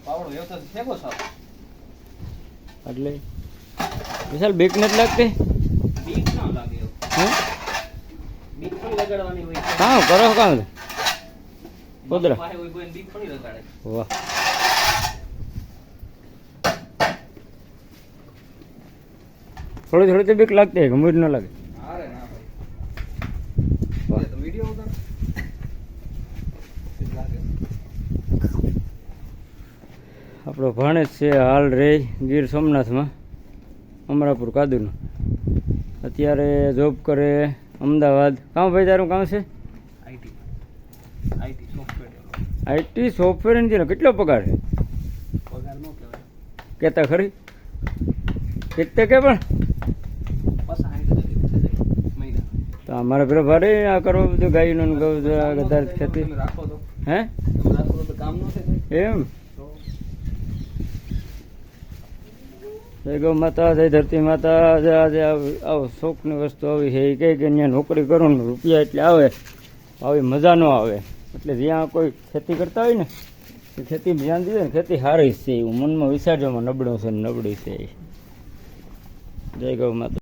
પાવડો એવો તો ફેંકો સાવ. એટલે વિશાલ બીક નથી લાગતી? બીક ના લાગે એવું. હે બીક થોડી લગાડવાની હોય. કામ કરો કામ કુદરા પાસે હોય કોઈને બીક થોડી લગાડે. વાહ થોડી થોડી તો બીક લાગતી હોય, ગમે ન લાગે. અરે ના ભાઈ તો વિડિયો ઉતાર. આપણો ભાણેજ છે હાલ રે ગીર સોમનાથમાં અમરાપુર કાદુનું. અત્યારે જોબ કરે અમદાવાદ. કામ ભાઈ તારું કામ છે? IT software. IT software engineer. કેટલો પગાર છે? પગાર નો કહેવાય. કહેતા ખરી કેટલે કે પણ બસ 60,000 મહિના. તો અમારે પેલો ભારે આ કરવું બધું ગાયનું ગૌ ગધાર ખેતી. તમે રાખો તો હે તમે રાખો તો કામ ન થાય. એમ તો જય ગૌ માતા, જય ધરતી માતા. આજે આવો શોખની વસ્તુ આવી છે એ કહે કે અહીંયા નોકરી કરો ને રૂપિયા એટલે આવે, આવી મજા ન આવે. એટલે જ્યાં કોઈ ખેતી કરતા હોય ને એ ખેતી ધ્યાન દીધે ને ખેતી સારી જ છે એવું મનમાં વિચારજોમાં નબળું છે ને નબળી છે. જય ગૌ માતા.